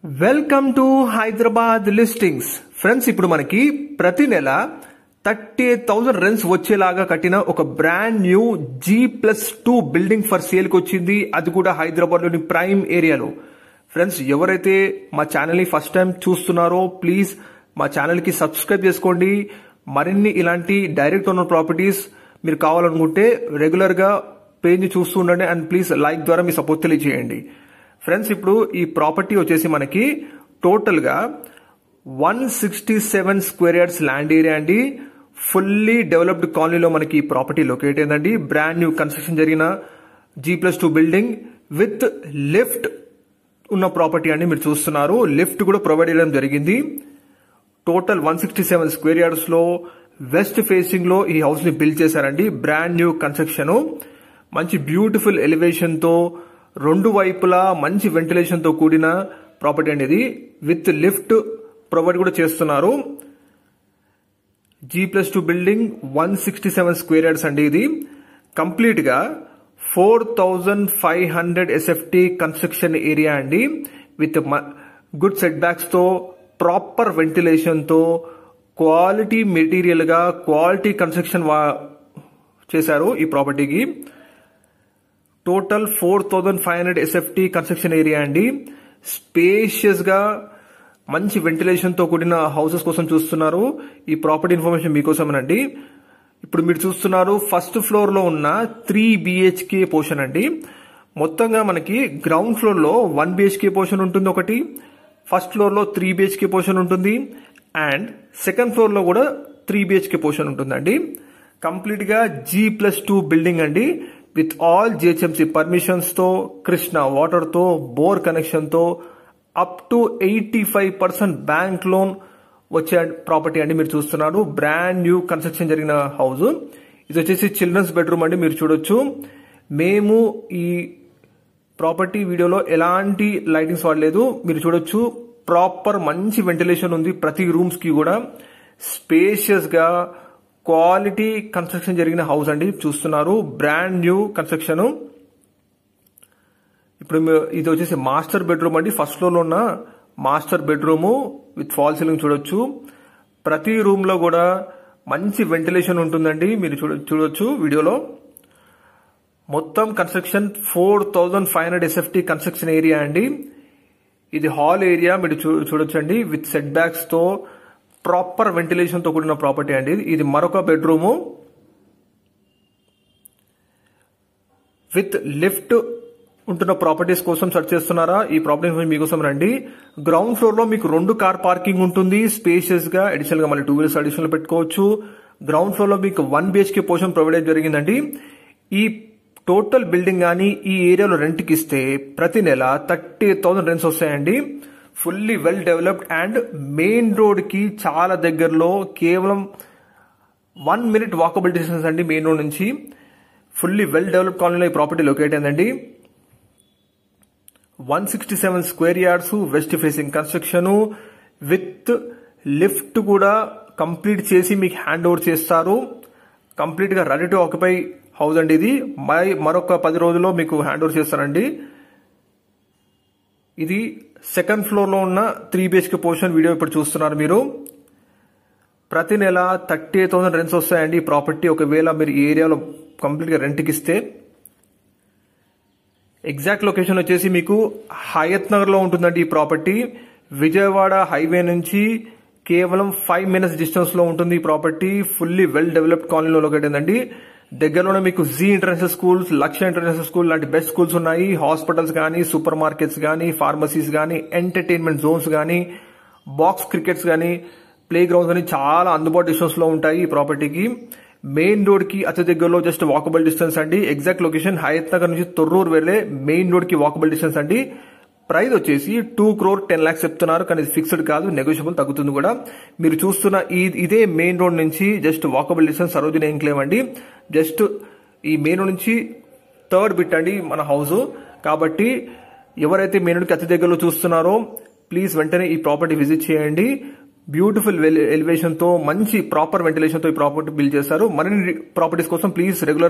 Welcome to Hyderabad listings. Friends, ఇప్పుడు మనకి ప్రతి నెల 38,000 రెంట్స్ వచ్చేలాగా కట్టిన ఒక brand new G+2 building for sale కి వచ్చింది. అది కూడా హైదరాబాద్ లోని ప్రైమ్ ఏరియాలో. ఫ్రెండ్స్, ఎవరైతే మా ఛానల్ ని ఫస్ట్ టైం చూస్తున్నారో ప్లీజ్ మా ఛానల్ కి సబ్స్క్రైబ్ చేసుకోండి. మరిన్ని ఇలాంటి డైరెక్ట్ ఓనర్ ప్రాపర్టీస్ మీరు కావాలనుకుంటే రెగ్యులర్ గా పేజ్ ని చూస్తూ ఉండండి అండ్ ప్లీజ్ లైక్ ద్వారా మీ సపోర్ట్ తెలియజేయండి. ఫ్రెండ్స్, ఇప్పుడు ఈ ప్రాపర్టీ వచ్చేసి మనకి టోటల్ గా 167 స్క్వేర్ యార్డ్స్ ల్యాండ్ ఏరియా అండి. ఫుల్లీ డెవలప్డ్ కాలనీలో మనకి ఈ ప్రాపర్టీ లొకేట్ అయిందండి. బ్రాండ్ న్యూ కన్స్ట్రక్షన్ జరిగిన G+2 బిల్డింగ్ విత్ లిఫ్ట్ ఉన్న ప్రాపర్టీ అండి. మీరు చూస్తున్నారు, లిఫ్ట్ కూడా ప్రొవైడ్ చేయడం జరిగింది. టోటల్ 167 స్క్వేర్ యార్డ్స్ లో వెస్ట్ ఫేసింగ్ లో ఈ హౌస్ ని బిల్డ్ చేశారండి. బ్రాండ్ న్యూ కన్స్ట్రక్షన్, మంచి బ్యూటిఫుల్ ఎలివేషన్ తో, రెండు వైపులా మంచి వెంటిలేషన్ తో కూడిన ప్రాపర్టీ అండి. ఇది విత్ లిఫ్ట్ ప్రొవైడ్ కూడా చేస్తున్నారు. G+2 బిల్డింగ్ 167 స్క్వేర్ యార్డ్స్ అండి. ఇది కంప్లీట్ గా 4,500 SFT కన్స్ట్రక్షన్ ఏరియా అండి. విత్ గుడ్ సెట్ బ్యాక్స్ తో, ప్రాపర్ వెంటిలేషన్ తో, క్వాలిటీ మెటీరియల్ గా క్వాలిటీ కన్స్ట్రక్షన్ చేశారు ఈ ప్రాపర్టీకి. టోటల్ 4,500 SFT కన్స్ట్రక్షన్ ఏరియా అండి. స్పేషియస్ గా మంచి వెంటిలేషన్ తో కూడిన హౌసెస్ కోసం చూస్తున్నారు. ఈ ప్రాపర్టీ ఇన్ఫర్మేషన్ మీకోసమేనండి. ఇప్పుడు మీరు చూస్తున్నారు, ఫస్ట్ ఫ్లోర్ లో ఉన్న 3 BHK పోర్షన్ అండి. మొత్తంగా మనకి గ్రౌండ్ ఫ్లోర్ లో 1 BHK పోర్షన్ ఉంటుంది ఒకటి, ఫస్ట్ ఫ్లోర్ లో 3 BHK పోర్షన్ ఉంటుంది అండ్ సెకండ్ ఫ్లోర్ లో కూడా 3 BHK పోర్షన్ ఉంటుందండి. కంప్లీట్ గా G+2 బిల్డింగ్ అండి. విత్ ఆల్ GHMC పర్మిషన్స్ తో, కృష్ణా వాటర్ తో, బోర్ కనెక్షన్ తో, అప్ టు 85% బ్యాంక్ లోన్ వచ్చే ప్రాపర్టీ అండి. మీరు చూస్తున్నారు, బ్రాండ్ న్యూ కన్స్ట్రక్షన్ జరిగిన హౌస్. ఇది వచ్చేసి చిల్డ్రన్స్ బెడ్రూమ్ అండి. మీరు చూడొచ్చు, మేము ఈ ప్రాపర్టీ వీడియోలో ఎలాంటి లైటింగ్స్ వాడలేదు. మీరు చూడొచ్చు, ప్రాపర్ మంచి వెంటిలేషన్ ఉంది ప్రతి రూమ్స్ కి కూడా. స్పేషియస్ గా క్వాలిటీ కన్స్ట్రక్షన్ జరిగిన హౌస్ అండి. చూస్తున్నారు, బ్రాండ్ న్యూ కన్స్ట్రక్షన్. ఇప్పుడు ఇది వచ్చేసి మాస్టర్ బెడ్రూమ్ అండి. ఫస్ట్ ఫ్లోర్ లో ఉన్న master bedroom with fall ceiling చూడొచ్చు. ప్రతి రూమ్ లో కూడా మంచి వెంటిలేషన్ ఉంటుందండి. మీరు చూడొచ్చు వీడియోలో. మొత్తం కన్స్ట్రక్షన్ 4,500 SFT కన్స్ట్రక్షన్ ఏరియా అండి. ఇది హాల్ ఏరియా మీరు చూడొచ్చండి. విత్ సెట్ బ్యాక్స్ తో, ప్రాపర్ వెంటిలేషన్ తో కూడిన ప్రాపర్టీ అండి. ఇది మరొక బెడ్రూమ్ విత్ లిఫ్ట్ ఉంటున్న ప్రాపర్టీస్ కోసం సెర్చ్ చేస్తున్నారా? ఈ ప్రాపర్టీ మీకోసం రండి. గ్రౌండ్ ఫ్లోర్ లో మీకు 2 కార్ పార్కింగ్ ఉంటుంది. స్పేషియస్ గా అడిషనల్ గా మళ్ళీ 2 వీలర్స్ అడిషనల్ పెట్టుకోవచ్చు. గ్రౌండ్ ఫ్లోర్ లో మీకు 1 BHK పోర్షన్ ప్రొవైడ్ జరిగిందండి. ఈ టోటల్ బిల్డింగ్ గానీ ఈ ఏరియాలో రెంట్ కి ఇస్తే ప్రతి నెల 38,000 రెంట్స్ వస్తాయండి. Fully well developed and main road కి చాలా దగ్గరలో, కేవలం 1 minute వాకబుల్ డిస్టెన్స్ అండి మెయిన్ రోడ్ నుంచి. ఫుల్లీ వెల్ డెవలప్డ్ కాలనీలో ఈ ప్రాపర్టీ లొకేట్ అయిందండి. 167 square yards, west facing construction with lift కూడా కంప్లీట్ చేసి మీకు హ్యాండ్ ఓవర్ చేస్తారు. కంప్లీట్ గా రెడీ టు ఆక్యుపై హౌస్ అండి. ఇది మరొక 10 రోజుల్లో మీకు హ్యాండ్ ఓవర్ చేస్తారండి. ఇది సెకండ్ ఫ్లోర్ లో ఉన్న 3 BHK పోర్షన్ వీడియో ఇప్పుడు చూస్తున్నారు మీరు. ప్రతి నెల 38,000 రెంట్స్ వస్తాయండి ఈ ప్రాపర్టీ ఒకవేళ మీరు ఈ ఏరియాలో కంప్లీట్ గా రెంట్ కి ఇస్తే. ఎగ్జాక్ట్ లొకేషన్ వచ్చేసి మీకు హయత్ నగర్ లో ఉంటుందండి ఈ ప్రాపర్టీ. విజయవాడ హైవే నుంచి కేవలం 5 minutes డిస్టెన్స్ లో ఉంటుంది ఈ ప్రాపర్టీ. ఫుల్లీ వెల్ డెవలప్డ్ కాలనీలో లొకేట్ అయిందండి. దగ్గరలోనే మీకు జీ ఇంటర్నేషనల్ స్కూల్స్, లక్ష్య ఇంటర్నేషనల్ స్కూల్ లాంటి బెస్ట్ స్కూల్స్ ఉన్నాయి. హాస్పిటల్స్ గానీ, సూపర్ మార్కెట్స్ గానీ, ఫార్మసీస్ గానీ, ఎంటర్టైన్మెంట్ జోన్స్ గానీ, బాక్స్ క్రికెట్స్ గానీ, ప్లే గ్రౌండ్స్ గానీ చాలా అందుబాటు డిస్టెన్స్ లో ఉంటాయి ఈ ప్రాపర్టీకి. మెయిన్ రోడ్ కి అతి దగ్గరలో జస్ట్ వాకబుల్ డిస్టెన్స్ అండి. ఎగ్జాక్ట్ లొకేషన్ హయత్ నగర్ నుంచి తొర్రూరు వెళ్లే మెయిన్ రోడ్ కి వాకబుల్ డిస్టెన్స్ అండి. ప్రైస్ వచ్చేసి 2,10,00,000 చెప్తున్నారు, కానీ ఇది ఫిక్స్డ్ కాదు, నెగోషియబుల్, తగ్గుతుంది కూడా. మీరు చూస్తున్న ఇదే మెయిన్ రోడ్ నుంచి just walkable distance Sarojini enclave అండి. జస్ట్ ఈ మెయిన్ రోడ్ నుంచి 3rd బిట్ అండి మన హౌస్. కాబట్టి ఎవరైతే మెయిన్ రోడ్ కి అతి దగ్గరలో చూస్తున్నారో ప్లీజ్ వెంటనే ఈ ప్రాపర్టీ విజిట్ చేయండి. బ్యూటిఫుల్ ఎలివేషన్ తో, మంచి ప్రాపర్ వెంటిలేషన్ తో ఈ ప్రాపర్టీ బిల్డ్ చేశారు. మరిన్ని ప్రాపర్టీస్ కోసం ప్లీజ్ రెగ్యులర్